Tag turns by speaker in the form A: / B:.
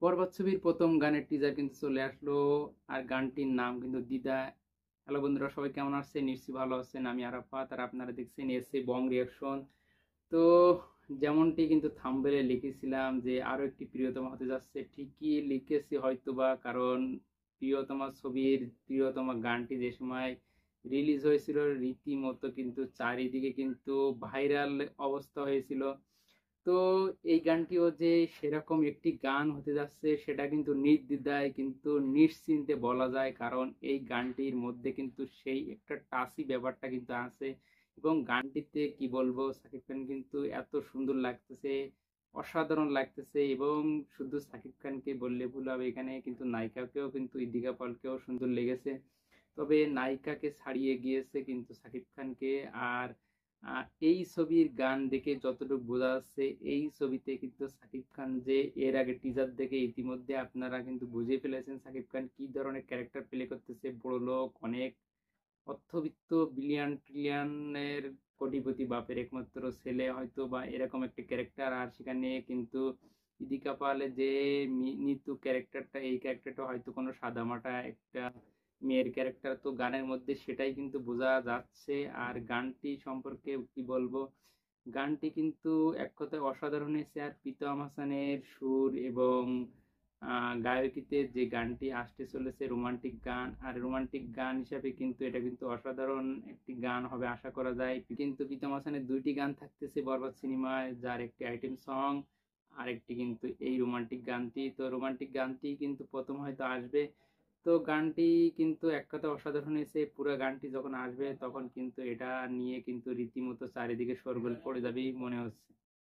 A: বরবাদ ছবির প্রথম গানের টিজার কিন্তু চলে আসলো, আর গানটির নাম কিন্তু দিদা। হ্যালো বন্ধুরা, সবাই কেমন আছেন? নিশ্চয়ই ভালো আছেন। আমি আরাফাত, আর আপনারা দেখছেন এসে বং রিয়াকশন। তো যেমনটি কিন্তু থাম্বনেলে লিখেছিলাম যে আরো একটি প্রিয়তমা হতে যাচ্ছে, ঠিকই লিখেছি হয়তোবা, কারণ প্রিয়তমা ছবির প্রিয়তমা গানটি যে সময় রিলিজ হয়েছিল রীতিমতো কিন্তু চারিদিকে কিন্তু ভাইরাল অবস্থা হয়েছিল। তো এই গানটিও যে সেরকম একটি গান হতে যাচ্ছে সেটা কিন্তু নির্দ্বিধায় কিন্তু নিশ্চিন্তে বলা যায়, কারণ এই গানটির মধ্যে কিন্তু সেই একটা টাচি ব্যাপারটা কিন্তু আছে। এবং গানটিতে কি বলবো, সাকিব খান কিন্তু এত সুন্দর লাগতেছে, অসাধারণ লাগতেছে। এবং শুধু সাকিব খানকে বললে ভুল হবে, এখানে কিন্তু নায়িকাকেও কিন্তু ইদিকা পালকেও সুন্দর লেগেছে। তবে নায়িকাকে ছাড়িয়ে গিয়েছে কিন্তু সাকিব খানকে। আর এই ছবির গান দেখে যতটুকু বোঝা যাচ্ছে, এই ছবিতে কিন্তু সাকিব খান যে এর আগে টিজার দেখে ইতিমধ্যে আপনারা কিন্তু বুঝে ফেলেছেন সাকিব খান কি ধরনের ক্যারেক্টার প্লে করতেছে। বড় লোক, অনেক অর্থবিত্ত, বিলিয়ন ট্রিলিয়নের কোটিপতি বাপের একমাত্র ছেলে হয়তো বা এরকম একটা ক্যারেক্টার। আর সেখানে কিন্তু ইদিকা পালের যে নিতু ক্যারেক্টারটা, এই ক্যারেক্টারটা হয়তো কোনো সাদামাটা একটা মেয়ের ক্যারেক্টার। তো গানের মধ্যে সেটাই কিন্তু বোঝা যাচ্ছে। আর গানটি সম্পর্কে কি বলবো, গানটি কিন্তু এক কথায় অসাধারণ হয়েছে। আর প্রীতম হাসানের সুর এবং গায়কিতে যে গানটি আসতে চলেছে রোমান্টিক গান, আর রোমান্টিক গান হিসাবে কিন্তু এটা কিন্তু অসাধারণ একটি গান হবে আশা করা যায়। কিন্তু প্রীতম হাসানের দুইটি গান থাকতেছে বরবাদ সিনেমায়, যার একটি আইটেম সং আর একটি কিন্তু এই রোমান্টিক গানটি। তো রোমান্টিক গানটি কিন্তু প্রথম হয়তো আসবে। তো গানটি কিন্তু এক কথা অসাধারণ হয়েছে। পুরো গানটি যখন আসবে তখন কিন্তু এটা নিয়ে কিন্তু রীতিমতো চারিদিকে শোরগোল পড়ে যাবেই মনে হচ্ছে।